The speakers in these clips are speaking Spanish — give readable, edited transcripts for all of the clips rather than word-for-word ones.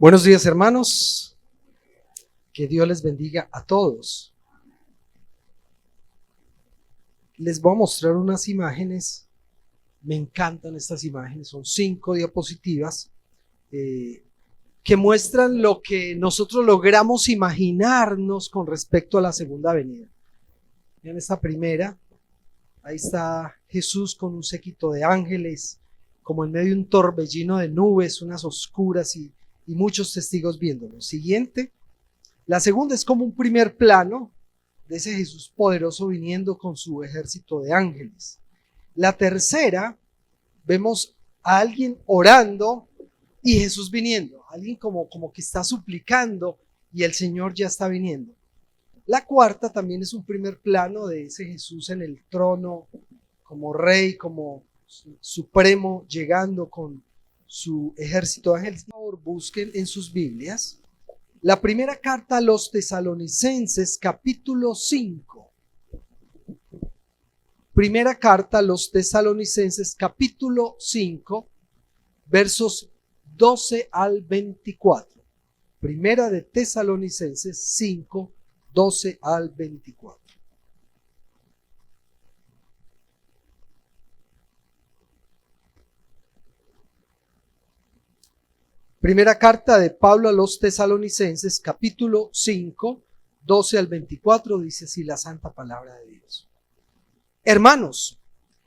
Buenos días, hermanos. Que Dios les bendiga a todos. Les voy a mostrar unas imágenes. Me encantan estas imágenes. Son 5 diapositivas que muestran lo que nosotros logramos imaginarnos con respecto a la segunda venida. Vean esta primera. Ahí está Jesús con un séquito de ángeles, como en medio de un torbellino de nubes, unas oscuras y muchos testigos viéndolo. Siguiente. La segunda es como un primer plano de ese Jesús poderoso viniendo con su ejército de ángeles. La tercera, vemos a alguien orando y Jesús viniendo. Alguien como que está suplicando y el Señor ya está viniendo. La cuarta también es un primer plano de ese Jesús en el trono, como rey, como supremo, llegando con su ejército de ángeles. Por favor, busquen en sus Biblias la primera carta a los Tesalonicenses, capítulo 5. Primera carta a los Tesalonicenses, capítulo 5, versos 12 al 24. Primera de Tesalonicenses 5, 12 al 24. Primera carta de Pablo a los Tesalonicenses, capítulo 5, 12 al 24, dice así la santa palabra de Dios. Hermanos,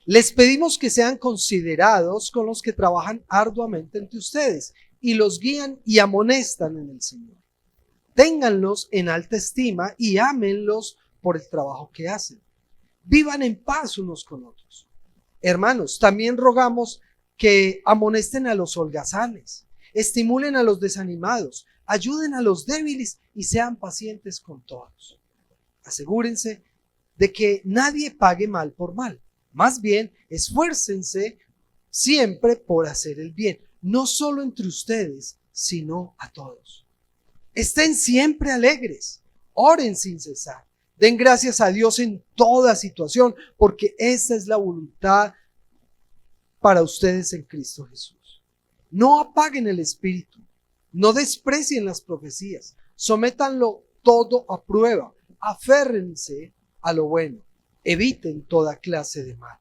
les pedimos que sean considerados con los que trabajan arduamente entre ustedes y los guían y amonestan en el Señor. Ténganlos en alta estima y ámenlos por el trabajo que hacen. Vivan en paz unos con otros. Hermanos, también rogamos que amonesten a los holgazanes, estimulen a los desanimados, ayuden a los débiles y sean pacientes con todos. Asegúrense de que nadie pague mal por mal. Más bien, esfuércense siempre por hacer el bien, no solo entre ustedes, sino a todos. Estén siempre alegres, oren sin cesar, den gracias a Dios en toda situación, porque esa es la voluntad para ustedes en Cristo Jesús. No apaguen el espíritu, no desprecien las profecías, sométanlo todo a prueba, aférrense a lo bueno, eviten toda clase de mal.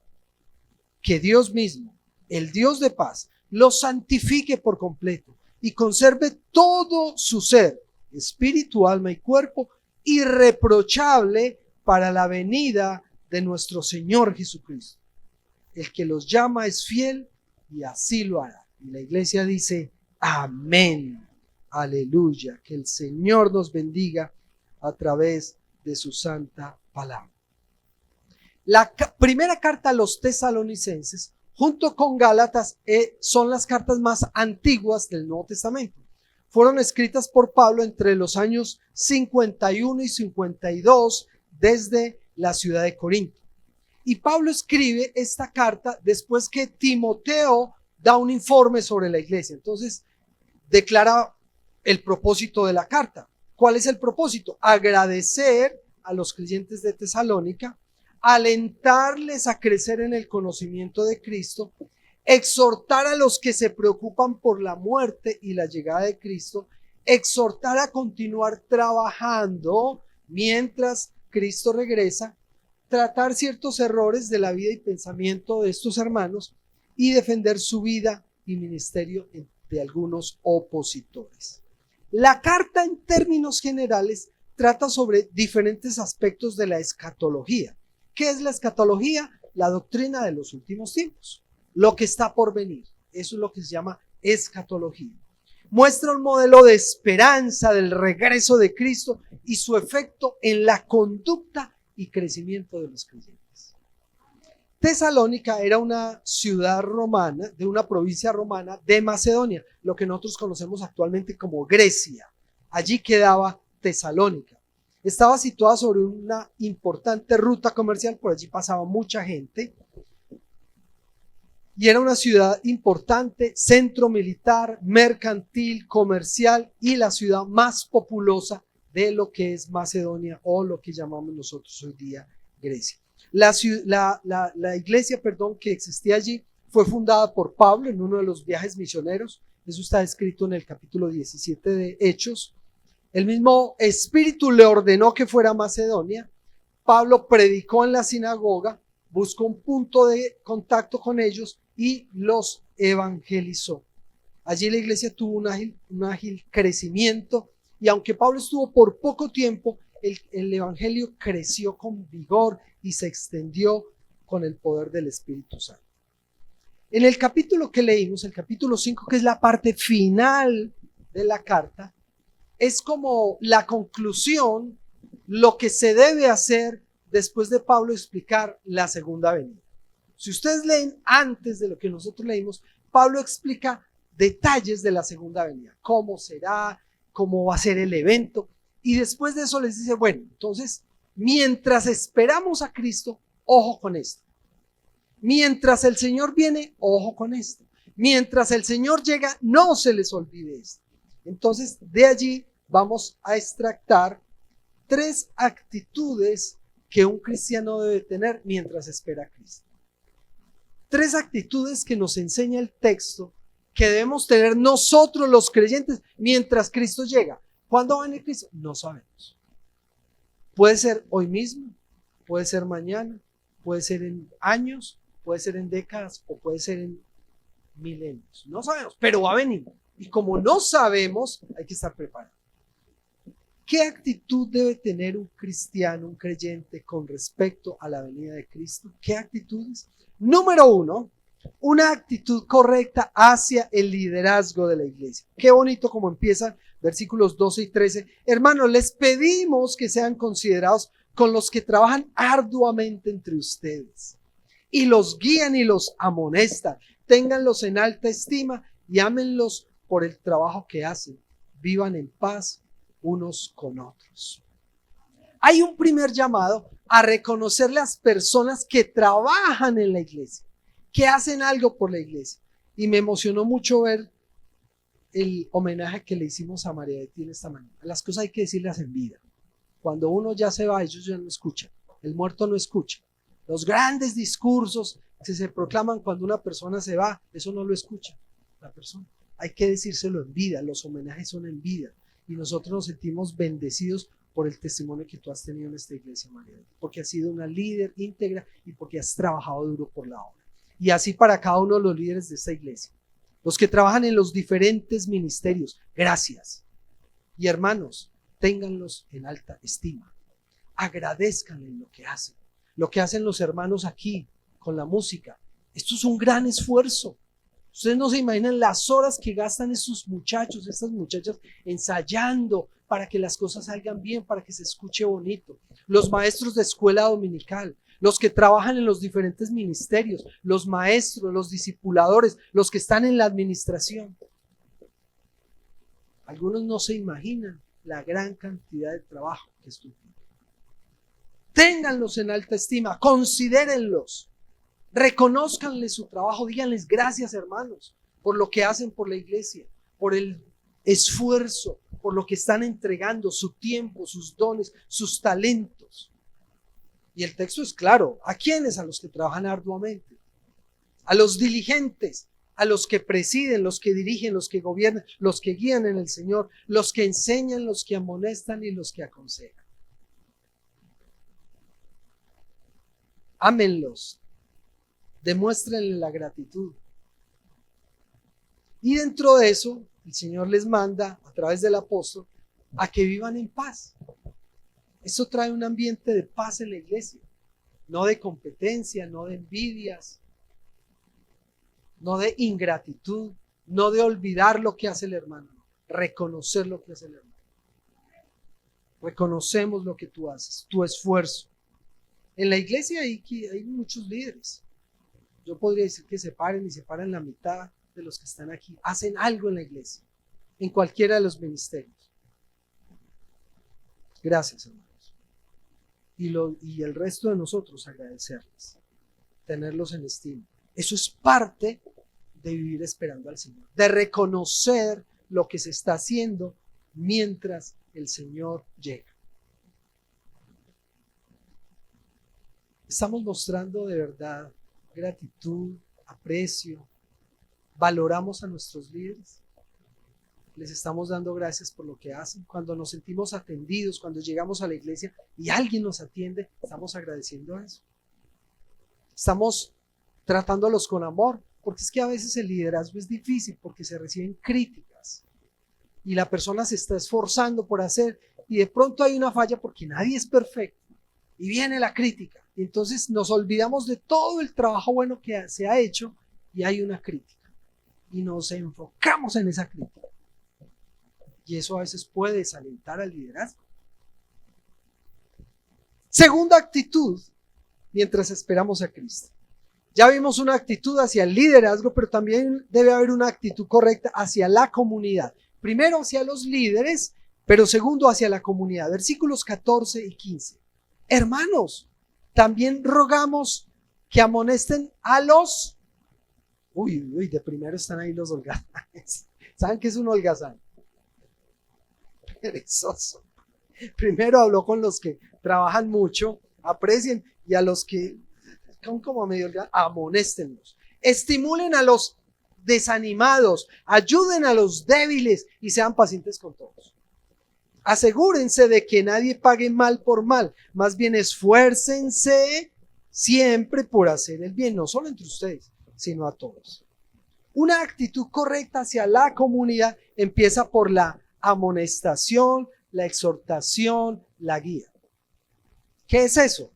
Que Dios mismo, el Dios de paz, los santifique por completo y conserve todo su ser, espíritu, alma y cuerpo, irreprochable para la venida de nuestro Señor Jesucristo. El que los llama es fiel y así lo hará. Y la iglesia dice, amén, aleluya, que el Señor nos bendiga a través de su santa palabra. La primera carta a los Tesalonicenses, junto con Gálatas, son las cartas más antiguas del Nuevo Testamento. Fueron escritas por Pablo entre los años 51 y 52 desde la ciudad de Corinto. Y Pablo escribe esta carta después que Timoteo da un informe sobre la iglesia. Entonces, declara el propósito de la carta. ¿Cuál es el propósito? Agradecer a los creyentes de Tesalónica, alentarles a crecer en el conocimiento de Cristo, exhortar a los que se preocupan por la muerte y la llegada de Cristo, exhortar a continuar trabajando mientras Cristo regresa, tratar ciertos errores de la vida y pensamiento de estos hermanos y defender su vida y ministerio de algunos opositores. La carta en términos generales trata sobre diferentes aspectos de la escatología. ¿Qué es la escatología? La doctrina de los últimos tiempos, lo que está por venir. Eso es lo que se llama escatología. Muestra un modelo de esperanza del regreso de Cristo y su efecto en la conducta y crecimiento de los creyentes. Tesalónica era una ciudad romana, de una provincia romana de Macedonia, lo que nosotros conocemos actualmente como Grecia. Allí quedaba Tesalónica. Estaba situada sobre una importante ruta comercial, por allí pasaba mucha gente. Y era una ciudad importante, centro militar, mercantil, comercial y la ciudad más populosa de lo que es Macedonia o lo que llamamos nosotros hoy día Grecia. La iglesia que existía allí fue fundada por Pablo en uno de los viajes misioneros Eso está escrito en el capítulo 17 de Hechos. El mismo Espíritu le ordenó que fuera a Macedonia. Pablo predicó en la sinagoga, buscó un punto de contacto con ellos y los evangelizó. Allí la iglesia tuvo un ágil crecimiento, y aunque Pablo estuvo por poco tiempo, el evangelio creció con vigor y se extendió con el poder del Espíritu Santo. En el capítulo que leímos, el capítulo 5, que es la parte final de la carta, es como la conclusión, lo que se debe hacer después de Pablo explicar la segunda venida. Si ustedes leen antes de lo que nosotros leímos, Pablo explica detalles de la segunda venida, cómo será, cómo va a ser el evento, y después de eso les dice, bueno, entonces, mientras esperamos a Cristo, ojo con esto. Mientras el Señor viene, ojo con esto. Mientras el Señor llega, no se les olvide esto. Entonces, de allí vamos a extractar 3 actitudes que un cristiano debe tener mientras espera a Cristo. 3 actitudes que nos enseña el texto que debemos tener nosotros los creyentes mientras Cristo llega. ¿Cuándo va a venir Cristo? No sabemos. Puede ser hoy mismo, puede ser mañana, puede ser en años, puede ser en décadas o puede ser en milenios. No sabemos, pero va a venir. Y como no sabemos, hay que estar preparados. ¿Qué actitud debe tener un cristiano, un creyente con respecto a la venida de Cristo? ¿Qué actitudes? Número 1, una actitud correcta hacia el liderazgo de la iglesia. Qué bonito como empiezan versículos 12 y 13. Hermanos, les pedimos que sean considerados con los que trabajan arduamente entre ustedes y los guían y los amonestan. Ténganlos en alta estima y ámenlos por el trabajo que hacen. Vivan en paz unos con otros. Hay un primer llamado a reconocer las personas que trabajan en la iglesia, que hacen algo por la iglesia. Y me emocionó mucho ver el homenaje que le hicimos a María de Tina esta mañana. Las cosas hay que decirlas en vida. Cuando uno ya se va, ellos ya no escuchan. El muerto no escucha. Los grandes discursos que se proclaman cuando una persona se va, eso no lo escucha la persona. Hay que decírselo en vida. Los homenajes son en vida. Y nosotros nos sentimos bendecidos por el testimonio que tú has tenido en esta iglesia, María, porque has sido una líder íntegra y porque has trabajado duro por la obra. Y así para cada uno de los líderes de esta iglesia, los que trabajan en los diferentes ministerios, gracias. Y hermanos, ténganlos en alta estima. Agradezcanle lo que hacen los hermanos aquí con la música. Esto es un gran esfuerzo. Ustedes no se imaginan las horas que gastan estos muchachos, estas muchachas ensayando para que las cosas salgan bien, para que se escuche bonito. Los maestros de escuela dominical, los que trabajan en los diferentes ministerios, los maestros, los discipuladores, los que están en la administración. Algunos no se imaginan la gran cantidad de trabajo que esto implica. Ténganlos en alta estima, considérenlos. Reconózcanle su trabajo, díganles gracias, hermanos, por lo que hacen por la iglesia, por el esfuerzo, por lo que están entregando, su tiempo, sus dones, sus talentos. Y el texto es claro. ¿A quiénes? A los que trabajan arduamente, a los diligentes, a los que presiden, los que dirigen, los que gobiernan, los que guían en el Señor, los que enseñan, los que amonestan y los que aconsejan. Ámenlos. Demuéstrenle la gratitud. Y dentro de eso, el Señor les manda a través del apóstol a que vivan en paz. Eso trae un ambiente de paz en la iglesia, no de competencia, no de envidias, no de ingratitud, no de olvidar lo que hace el hermano, reconocer lo que hace el hermano. Reconocemos lo que tú haces, tu esfuerzo. En la iglesia hay muchos líderes. Yo podría decir que se paran la mitad de los que están aquí. Hacen algo en la iglesia, en cualquiera de los ministerios. Gracias, hermanos. Y el resto de nosotros agradecerles, tenerlos en estima. Eso es parte de vivir esperando al Señor, de reconocer lo que se está haciendo mientras el Señor llega. Estamos mostrando de verdad gratitud, aprecio, valoramos a nuestros líderes. les estamos dando gracias por lo que hacen. Cuando nos sentimos atendidos, cuando llegamos a la iglesia y alguien nos atiende, estamos agradeciendo eso. Estamos tratándolos con amor, porque es que a veces el liderazgo es difícil, porque se reciben críticas y la persona se está esforzando por hacer y de pronto hay una falla porque nadie es perfecto y viene la crítica y entonces nos olvidamos de todo el trabajo bueno que se ha hecho y hay una crítica y nos enfocamos en esa crítica y eso a veces puede desalentar al liderazgo. Segunda actitud mientras esperamos a Cristo. Ya vimos una actitud hacia el liderazgo, pero también debe haber una actitud correcta hacia la comunidad. Primero hacia los líderes, pero segundo hacia la comunidad. Versículos 14 y 15. Hermanos, también rogamos que amonesten a los... de primero están ahí los holgazanes. ¿Saben qué es un holgazán? Perezoso. Primero habló con los que trabajan mucho, aprecien, y a los que son como medio amonéstenlos. Estimulen a los desanimados, ayuden a los débiles y sean pacientes con todos. Asegúrense de que nadie pague mal por mal, más bien esfuércense siempre por hacer el bien, no solo entre ustedes, sino a todos. Una actitud correcta hacia la comunidad empieza por la amonestación, la exhortación, la guía. ¿Qué es eso?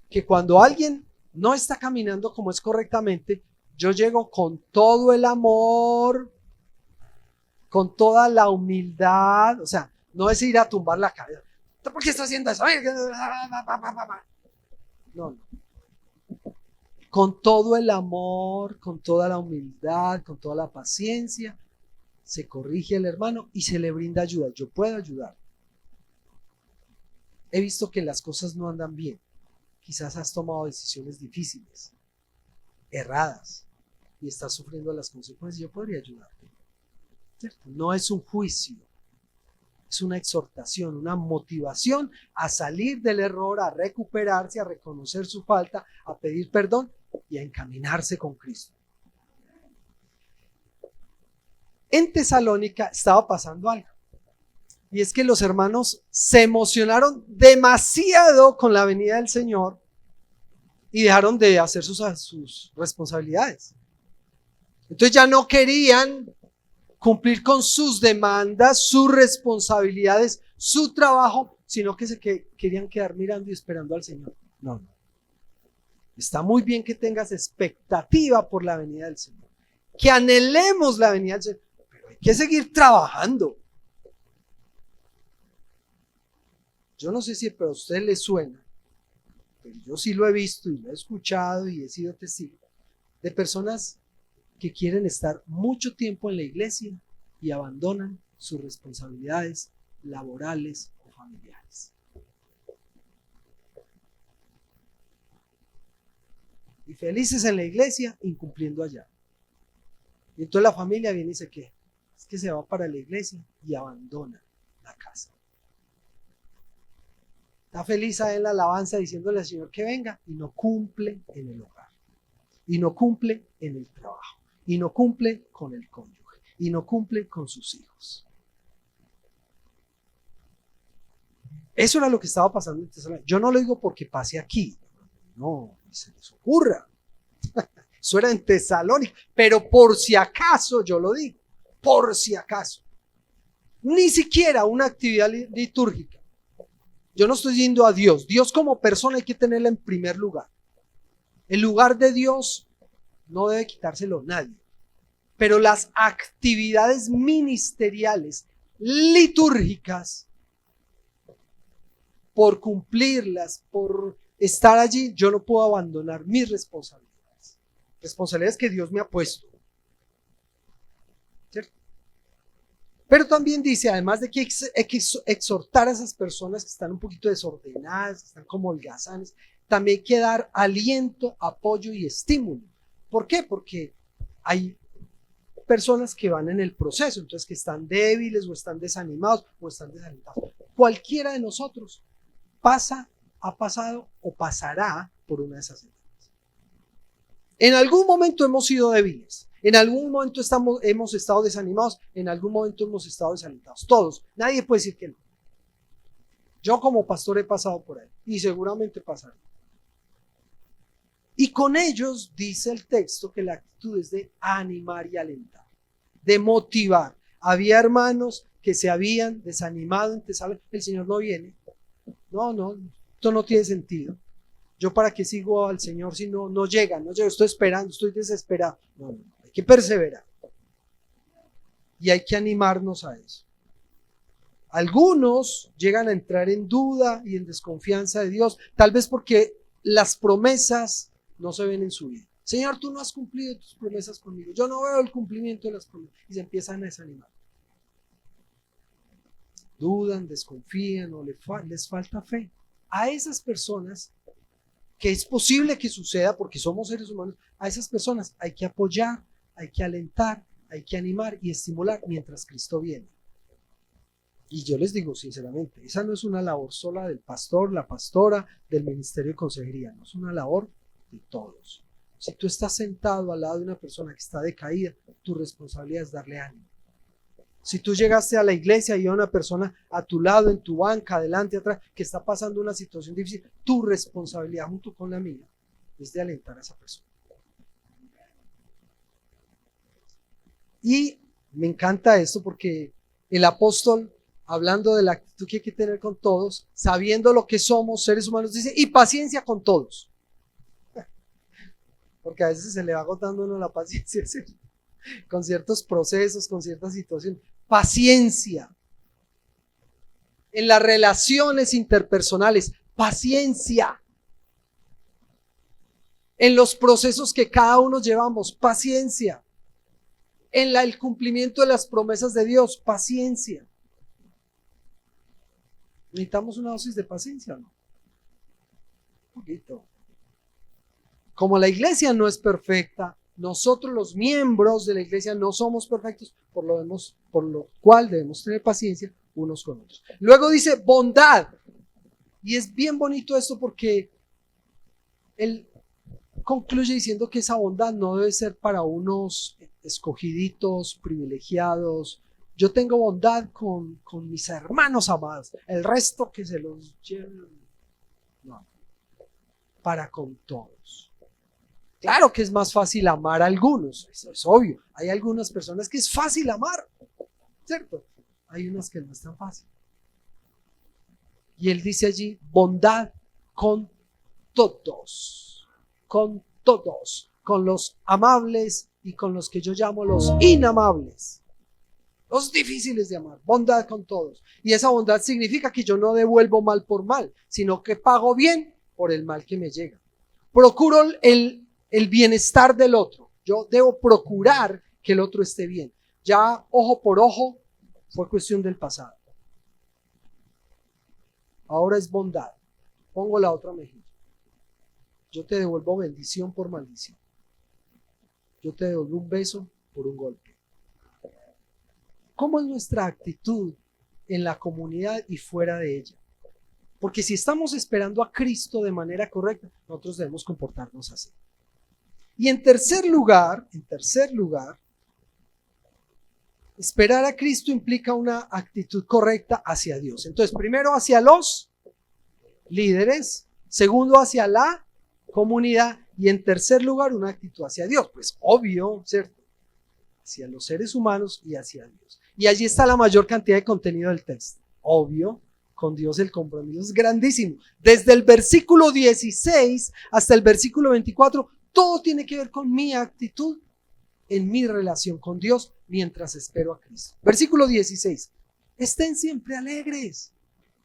Que cuando alguien no está caminando como es correctamente, yo llego con todo el amor, con toda la humildad, o sea, no es ir a tumbar la cabeza. ¿Por qué está haciendo eso? No. Con todo el amor, con toda la humildad, con toda la paciencia, se corrige al hermano y se le brinda ayuda. Yo puedo ayudar. He visto que las cosas no andan bien. Quizás has tomado decisiones difíciles, erradas, y estás sufriendo las consecuencias. Yo podría ayudarte. ¿Cierto? No es un juicio, es una exhortación, una motivación a salir del error, a recuperarse, a reconocer su falta, a pedir perdón y a encaminarse con Cristo. En Tesalónica estaba pasando algo. Y es que los hermanos se emocionaron demasiado con la venida del Señor y dejaron de hacer sus responsabilidades. Entonces ya no querían cumplir con sus demandas, sus responsabilidades, su trabajo, sino que querían quedar mirando y esperando al Señor. No. Está muy bien que tengas expectativa por la venida del Señor, que anhelemos la venida del Señor, pero hay que seguir trabajando. Yo no sé si a usted le suena, pero yo sí lo he visto y lo he escuchado y he sido testigo de personas que quieren estar mucho tiempo en la iglesia y abandonan sus responsabilidades laborales o familiares. Y felices en la iglesia, incumpliendo allá. Y entonces la familia viene y dice que es que se va para la iglesia y abandona la casa. Está feliz en la alabanza diciéndole al Señor que venga y no cumple en el hogar, y no cumple en el trabajo, y no cumple con el cónyuge, y no cumple con sus hijos. Eso era lo que estaba pasando en Tesalónica. Yo no lo digo porque pase aquí, no, ni se les ocurra. Eso era en Tesalónica, pero por si acaso yo lo digo, por si acaso. Ni siquiera una actividad litúrgica. Yo no estoy yendo a Dios. Dios como persona hay que tenerla en primer lugar. El lugar de Dios no debe quitárselo nadie. Pero las actividades ministeriales, litúrgicas, por cumplirlas, por estar allí, yo no puedo abandonar mis responsabilidades. Responsabilidades que Dios me ha puesto. ¿Cierto? Pero también dice, además de que hay que exhortar a esas personas que están un poquito desordenadas, que están como holgazanes, también hay que dar aliento, apoyo y estímulo. ¿Por qué? Porque hay personas que van en el proceso, entonces que están débiles o están desanimados o están desalentados. Cualquiera de nosotros ha pasado o pasará por una de esas etapas. En algún momento hemos sido débiles, En algún momento hemos estado desanimados, en algún momento hemos estado desalentados. Todos, nadie puede decir que no. Yo como pastor he pasado por ahí y seguramente pasaré. Y con ellos dice el texto que la actitud es de animar y alentar, de motivar. Había hermanos que se habían desanimado en Tesalónica. El Señor no viene. No, esto no tiene sentido. Yo para qué sigo al Señor si no llega, estoy esperando, estoy desesperado. No, hay que perseverar. Y hay que animarnos a eso. Algunos llegan a entrar en duda y en desconfianza de Dios, tal vez porque las promesas no se ven en su vida. Señor, tú no has cumplido tus promesas conmigo. Yo no veo el cumplimiento de las promesas. Y se empiezan a desanimar. Dudan, desconfían o les falta fe. A esas personas, que es posible que suceda porque somos seres humanos, a esas personas hay que apoyar, hay que alentar, hay que animar y estimular mientras Cristo viene. Y yo les digo sinceramente, esa no es una labor sola del pastor, la pastora, del ministerio de consejería, no es una labor de todos. Si tú estás sentado al lado de una persona que está decaída, tu responsabilidad es darle ánimo. Si tú llegaste a la iglesia y hay una persona a tu lado, en tu banca, adelante, atrás, que está pasando una situación difícil, tu responsabilidad junto con la mía es de alentar a esa persona. Y me encanta esto porque el apóstol, hablando de la actitud que hay que tener con todos, sabiendo lo que somos seres humanos, dice, y paciencia con todos. Porque a veces se le va agotando a uno la paciencia, ¿sí? Con ciertos procesos, con ciertas situaciones. Paciencia. En las relaciones interpersonales, paciencia. En los procesos que cada uno llevamos, paciencia. En el cumplimiento de las promesas de Dios, paciencia. Necesitamos una dosis de paciencia, ¿no? Un poquito. Como la iglesia no es perfecta, nosotros los miembros de la iglesia no somos perfectos, por lo cual debemos tener paciencia unos con otros. Luego dice bondad. Y es bien bonito esto porque él concluye diciendo que esa bondad no debe ser para unos escogiditos, privilegiados. Yo tengo bondad con mis hermanos amados, el resto que se los lleven. No, para con todos. Claro que es más fácil amar a algunos, eso es obvio. Hay algunas personas que es fácil amar, ¿cierto? Hay unas que no es tan fácil. Y él dice allí, bondad con todos, con los amables y con los que yo llamo los inamables, los difíciles de amar, bondad con todos. Y esa bondad significa que yo no devuelvo mal por mal, sino que pago bien por el mal que me llega. Procuro el bienestar del otro. Yo debo procurar que el otro esté bien. Ya ojo por ojo fue cuestión del pasado. Ahora es bondad. Pongo la otra mejilla. Yo te devuelvo bendición por maldición. Yo te devuelvo un beso por un golpe. ¿Cómo es nuestra actitud en la comunidad y fuera de ella? Porque si estamos esperando a Cristo de manera correcta, nosotros debemos comportarnos así. Y en tercer lugar, esperar a Cristo implica una actitud correcta hacia Dios. Entonces, primero hacia los líderes, segundo hacia la comunidad y en tercer lugar una actitud hacia Dios. Pues obvio, ¿cierto? Hacia los seres humanos y hacia Dios. Y allí está la mayor cantidad de contenido del texto. Obvio, con Dios el compromiso es grandísimo. Desde el versículo 16 hasta el versículo 24, todo tiene que ver con mi actitud en mi relación con Dios mientras espero a Cristo. Versículo 16. Estén siempre alegres,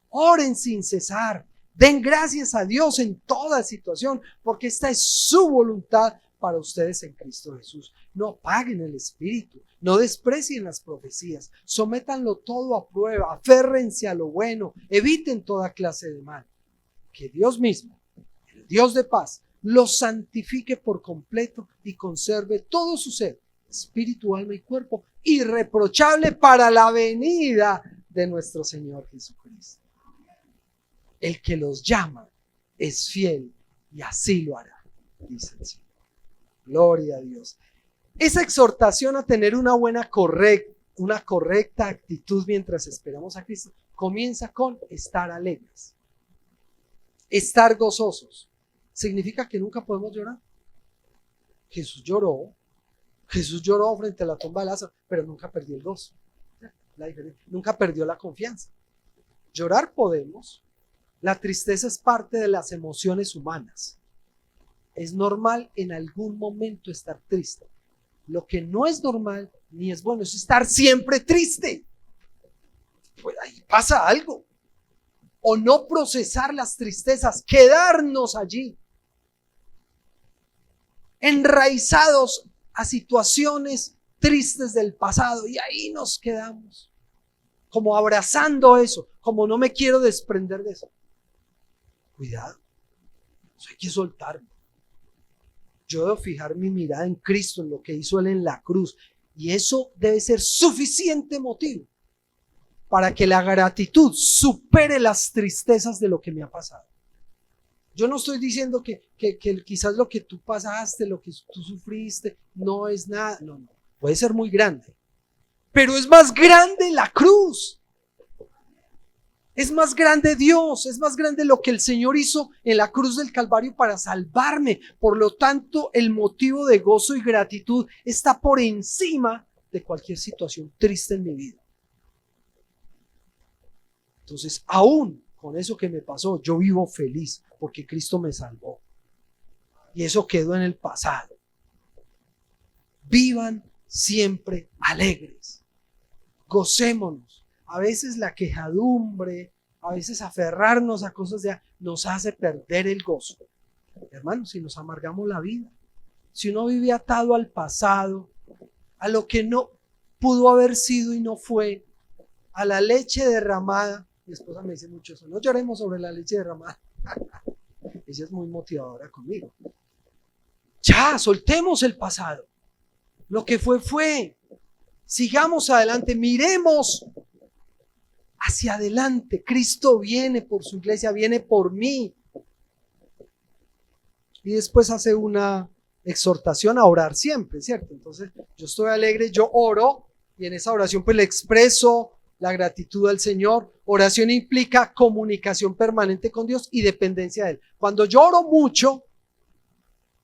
oren sin cesar, den gracias a Dios en toda situación, porque esta es su voluntad para ustedes en Cristo Jesús. No apaguen el espíritu, no desprecien las profecías, sométanlo todo a prueba, aférrense a lo bueno, eviten toda clase de mal. Que Dios mismo, el Dios de paz, los santifique por completo y conserve todo su ser, espíritu, alma y cuerpo, irreprochable para la venida de nuestro Señor Jesucristo. El que los llama es fiel y así lo hará, dice el Señor. Gloria a Dios. Esa exhortación a tener una correcta actitud mientras esperamos a Cristo comienza con estar alegres, estar gozosos. ¿Significa que nunca podemos llorar? Jesús lloró frente a la tumba de Lázaro, pero nunca perdió el gozo. Nunca perdió la confianza. Llorar podemos. La tristeza es parte de las emociones humanas. Es normal en algún momento estar triste. Lo que no es normal ni es bueno es estar siempre triste. Pues ahí pasa algo. O no procesar las tristezas, quedarnos allí, enraizados a situaciones tristes del pasado, y ahí nos quedamos, como abrazando eso, como no me quiero desprender de eso. Cuidado, eso hay que soltarlo. Yo debo fijar mi mirada en Cristo, en lo que hizo Él en la cruz, y eso debe ser suficiente motivo para que la gratitud supere las tristezas de lo que me ha pasado. Yo no estoy diciendo que quizás lo que tú pasaste, lo que tú sufriste, no es nada. No, puede ser muy grande, pero es más grande la cruz. Es más grande Dios, es más grande lo que el Señor hizo en la cruz del Calvario para salvarme. Por lo tanto, el motivo de gozo y gratitud está por encima de cualquier situación triste en mi vida. Entonces, aún con eso que me pasó, yo vivo feliz porque Cristo me salvó. Y eso quedó en el pasado. Vivan siempre alegres. Gocémonos. A veces la quejadumbre, a veces aferrarnos a cosas nos hace perder el gozo. Hermanos, si nos amargamos la vida, si uno vive atado al pasado, a lo que no pudo haber sido y no fue, a la leche derramada. Mi esposa me dice mucho eso, no lloremos sobre la leche derramada. Ella es muy motivadora conmigo. Ya, soltemos el pasado. Lo que fue. Sigamos adelante, miremos hacia adelante. Cristo viene por su iglesia, viene por mí. Y después hace una exhortación a orar siempre, ¿cierto? Entonces, yo estoy alegre, yo oro, y en esa oración pues le expreso la gratitud al Señor. Oración implica comunicación permanente con Dios y dependencia de Él. Cuando yo oro mucho,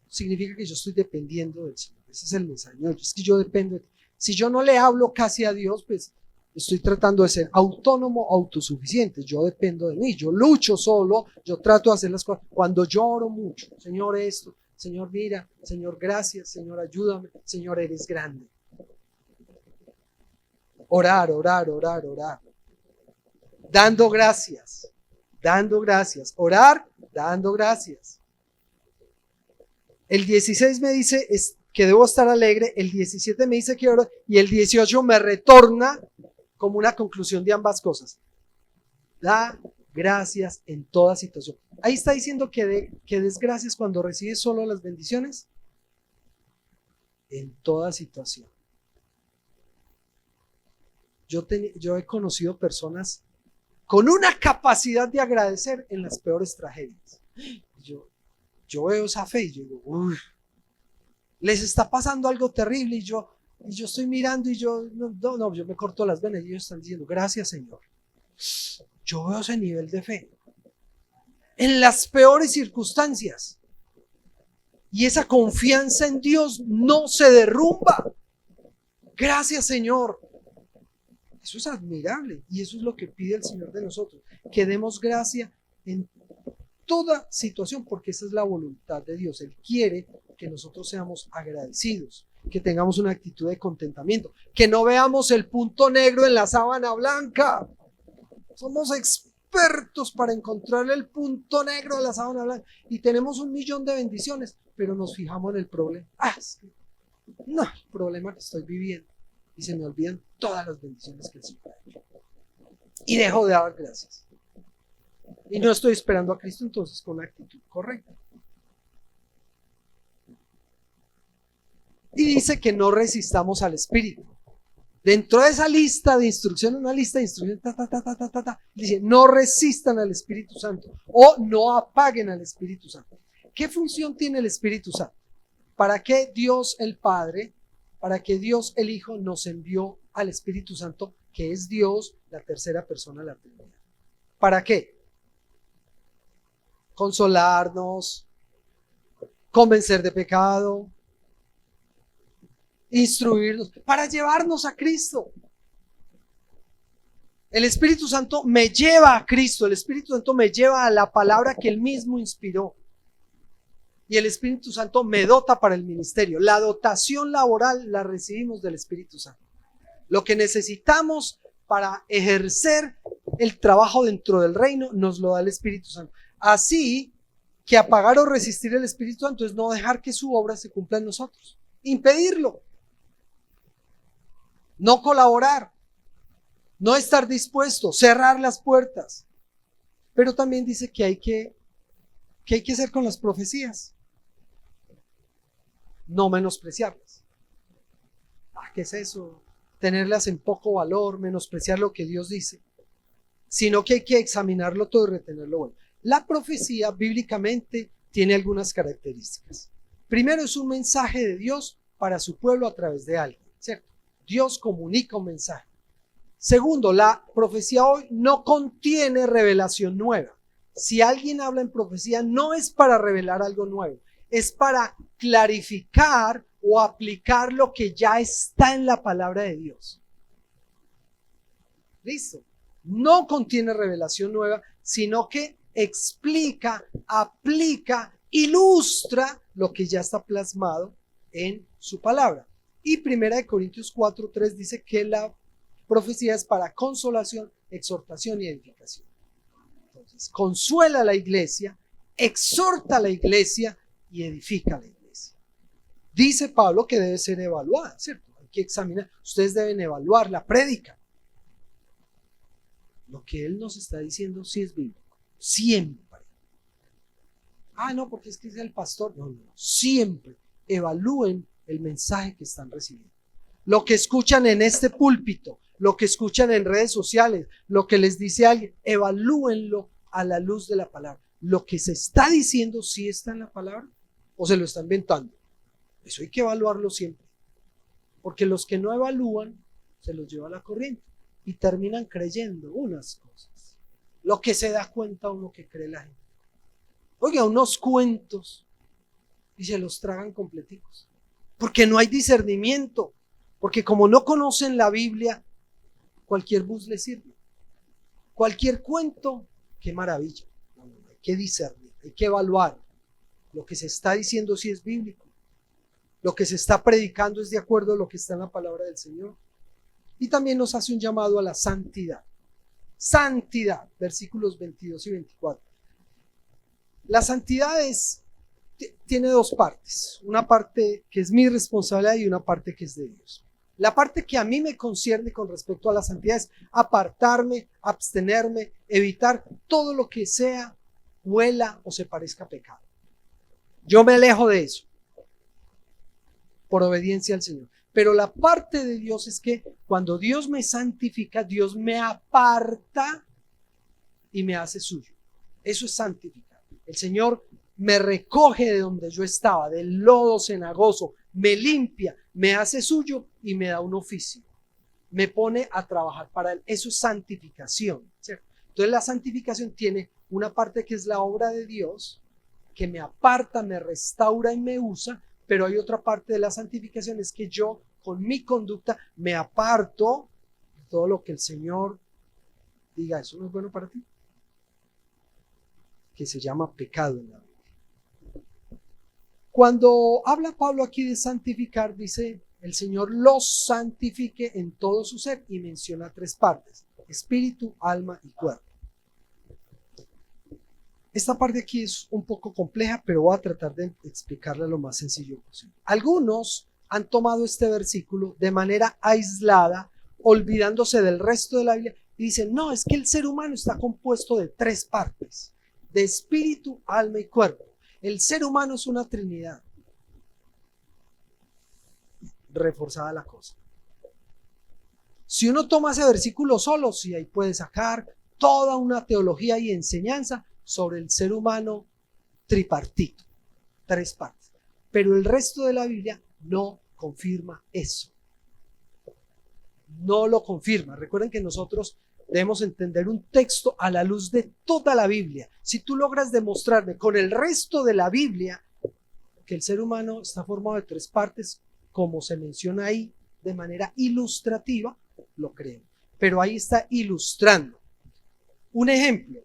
significa que yo estoy dependiendo del Señor. Ese es el mensaje. Es que yo dependo de Él. Si yo no le hablo casi a Dios, pues estoy tratando de ser autónomo, autosuficiente. Yo dependo de mí, yo lucho solo, yo trato de hacer las cosas. Cuando yo oro mucho, Señor esto, Señor mira, Señor gracias, Señor ayúdame, Señor eres grande. Orar. Dando gracias. Orar, dando gracias. El 16 me dice que debo estar alegre, el 17 me dice que oro, y el 18 me retorna como una conclusión de ambas cosas. Da gracias en toda situación. Ahí está diciendo que des gracias cuando recibes solo las bendiciones. En toda situación. Yo he conocido personas con una capacidad de agradecer en las peores tragedias. Yo veo esa fe y yo digo, uy, les está pasando algo terrible, y yo estoy mirando y yo me corto las venas y ellos están diciendo, gracias Señor. Yo veo ese nivel de fe en las peores circunstancias, y esa confianza en Dios no se derrumba. Gracias Señor. Eso es admirable, y eso es lo que pide el Señor de nosotros, que demos gracia en toda situación, porque esa es la voluntad de Dios. Él quiere que nosotros seamos agradecidos, que tengamos una actitud de contentamiento, que no veamos el punto negro en la sábana blanca. Somos expertos para encontrar el punto negro de la sábana blanca, y tenemos 1.000.000 de bendiciones, pero nos fijamos en el problema. El problema que estoy viviendo, y se me olvidan todas las bendiciones que el Señor ha hecho, y dejo de dar gracias. Y no estoy esperando a Cristo entonces con la actitud correcta. Y dice que no resistamos al Espíritu. Dentro de esa lista de instrucciones, una lista de instrucciones, dice, no resistan al Espíritu Santo, o no apaguen al Espíritu Santo. ¿Qué función tiene el Espíritu Santo? ¿Para qué Dios el Padre para que Dios el Hijo nos envió al Espíritu Santo, que es Dios, la tercera persona de la Trinidad. ¿Para qué? Consolarnos, convencer de pecado, instruirnos, para llevarnos a Cristo. El Espíritu Santo me lleva a Cristo, el Espíritu Santo me lleva a la palabra que Él mismo inspiró. Y el Espíritu Santo me dota para el ministerio. La dotación laboral la recibimos del Espíritu Santo. Lo que necesitamos para ejercer el trabajo dentro del reino nos lo da el Espíritu Santo. Así que apagar o resistir el Espíritu Santo es no dejar que su obra se cumpla en nosotros. Impedirlo. No colaborar. No estar dispuesto. Cerrar las puertas. Pero también dice que hay que hacer con las profecías. No menospreciarlas. ¿Qué es eso? Tenerlas en poco valor, menospreciar lo que Dios dice. Sino que hay que examinarlo todo y retenerlo bueno. La profecía bíblicamente tiene algunas características. Primero, es un mensaje de Dios para su pueblo a través de alguien, ¿cierto? Dios comunica un mensaje. Segundo, la profecía hoy no contiene revelación nueva. Si alguien habla en profecía, no es para revelar algo nuevo, es para clarificar o aplicar lo que ya está en la palabra de Dios. ¿Listo? No contiene revelación nueva, sino que explica, aplica, ilustra lo que ya está plasmado en su palabra. Y 1 Corintios 4:3 dice que la profecía es para consolación, exhortación y edificación. Entonces, consuela a la iglesia, exhorta a la iglesia y edifica a la iglesia. Dice Pablo que debe ser evaluada, ¿cierto? Hay que examinar. Ustedes deben evaluar la prédica. Lo que él nos está diciendo sí es bíblico. Siempre. No, porque es que es el pastor. No. Siempre evalúen el mensaje que están recibiendo. Lo que escuchan en este púlpito, lo que escuchan en redes sociales, lo que les dice alguien, evalúenlo a la luz de la palabra. Lo que se está diciendo sí está en la palabra o se lo está inventando. Eso hay que evaluarlo siempre. Porque los que no evalúan se los lleva a la corriente y terminan creyendo unas cosas. Lo que se da cuenta uno que cree la gente. Oiga, unos cuentos y se los tragan completicos. Porque no hay discernimiento. Porque como no conocen la Biblia, cualquier bus les sirve. Cualquier cuento, qué maravilla. Hay que discernir, hay que evaluar. Lo que se está diciendo si es bíblico. Lo que se está predicando es de acuerdo a lo que está en la palabra del Señor. Y también nos hace un llamado a la santidad. Santidad, versículos 22 y 24. La santidad tiene dos partes. Una parte que es mi responsabilidad y una parte que es de Dios. La parte que a mí me concierne con respecto a la santidad es apartarme, abstenerme, evitar todo lo que sea, huela o se parezca a pecado. Yo me alejo de eso por obediencia al Señor. Pero la parte de Dios es que cuando Dios me santifica, Dios me aparta y me hace suyo. Eso es santificar. El Señor me recoge de donde yo estaba, del lodo cenagoso, me limpia, me hace suyo y me da un oficio. Me pone a trabajar para Él. Eso es santificación, ¿cierto? Entonces la santificación tiene una parte que es la obra de Dios, que me aparta, me restaura y me usa, pero hay otra parte de la santificación, es que yo con mi conducta me aparto de todo lo que el Señor diga, eso no es bueno para ti, que se llama pecado en la Biblia. Cuando habla Pablo aquí de santificar, dice, el Señor los santifique en todo su ser y menciona tres partes, espíritu, alma y cuerpo. Esta parte aquí es un poco compleja, pero voy a tratar de explicarla lo más sencillo posible. Algunos han tomado este versículo de manera aislada, olvidándose del resto de la Biblia, y dicen, no, es que el ser humano está compuesto de tres partes, de espíritu, alma y cuerpo. El ser humano es una trinidad. Reforzada la cosa. Si uno toma ese versículo solo, sí, ahí puede sacar toda una teología y enseñanza sobre el ser humano tripartito, tres partes. Pero el resto de la Biblia no confirma eso. No lo confirma. Recuerden que nosotros debemos entender un texto a la luz de toda la Biblia. Si tú logras demostrarme con el resto de la Biblia que el ser humano está formado de 3 partes, como se menciona ahí de manera ilustrativa, lo creo. Pero ahí está ilustrando. Un ejemplo,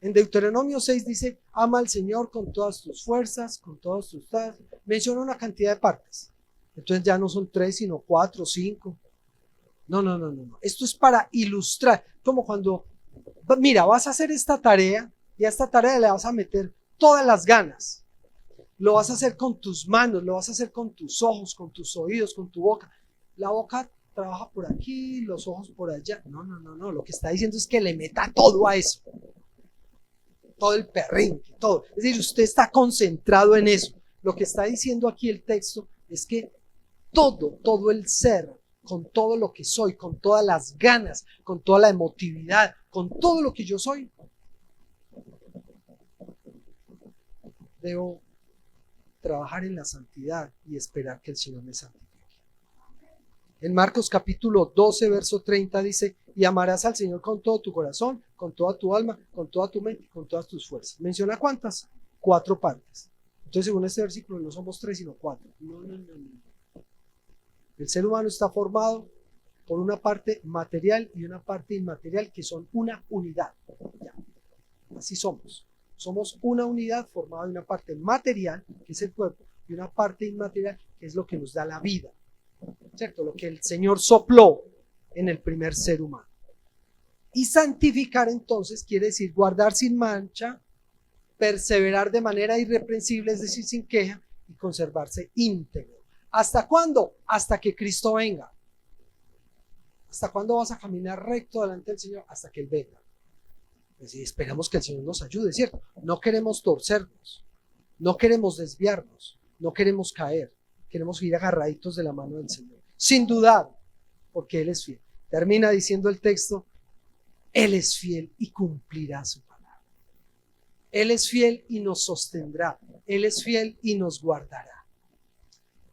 en Deuteronomio 6 dice, ama al Señor con todas tus fuerzas, con todas tus... Menciona una cantidad de partes. Entonces ya no son 3, sino 4, 5. No. Esto es para ilustrar. Como cuando, mira, vas a hacer esta tarea y a esta tarea le vas a meter todas las ganas. Lo vas a hacer con tus manos, lo vas a hacer con tus ojos, con tus oídos, con tu boca. La boca trabaja por aquí, los ojos por allá. No. Lo que está diciendo es que le meta todo a eso. Todo el perrinque, todo. Es decir, usted está concentrado en eso. Lo que está diciendo aquí el texto es que todo el ser, con todo lo que soy, con todas las ganas, con toda la emotividad, con todo lo que yo soy, debo trabajar en la santidad y esperar que el Señor me santifique. En Marcos capítulo 12, verso 30 dice, y amarás al Señor con todo tu corazón, con toda tu alma, con toda tu mente, con todas tus fuerzas. ¿Menciona cuántas? 4 partes. Entonces, según este versículo, no somos 3, sino 4. No. El ser humano está formado por una parte material y una parte inmaterial que son una unidad. Ya. Así somos. Somos una unidad formada de una parte material, que es el cuerpo, y una parte inmaterial, que es lo que nos da la vida. ¿Cierto? Lo que el Señor sopló en el primer ser humano. Y santificar entonces quiere decir guardar sin mancha, perseverar de manera irreprensible, es decir, sin queja, y conservarse íntegro. ¿Hasta cuándo? Hasta que Cristo venga. ¿Hasta cuándo vas a caminar recto delante del Señor? Hasta que Él venga. Pues esperamos que el Señor nos ayude, ¿cierto? No queremos torcernos, no queremos desviarnos, no queremos caer, queremos ir agarraditos de la mano del Señor, sin dudar, porque Él es fiel. Termina diciendo el texto, Él es fiel y cumplirá su palabra. Él es fiel y nos sostendrá, Él es fiel y nos guardará.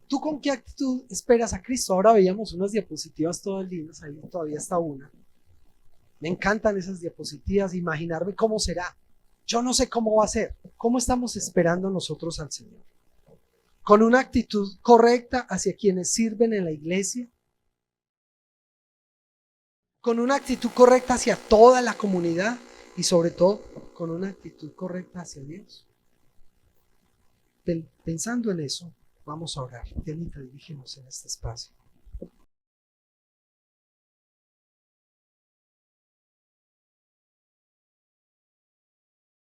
¿Tú con qué actitud esperas a Cristo? Ahora veíamos unas diapositivas todas lindas, ahí todavía está una. Me encantan esas diapositivas, imaginarme cómo será. Yo no sé cómo va a ser. ¿Cómo estamos esperando nosotros al Señor? ¿Con una actitud correcta hacia quienes sirven en la iglesia? ¿Con una actitud correcta hacia toda la comunidad? Y sobre todo, con una actitud correcta hacia Dios. Pensando en eso, vamos a orar. Dianita, dirígenos en este espacio.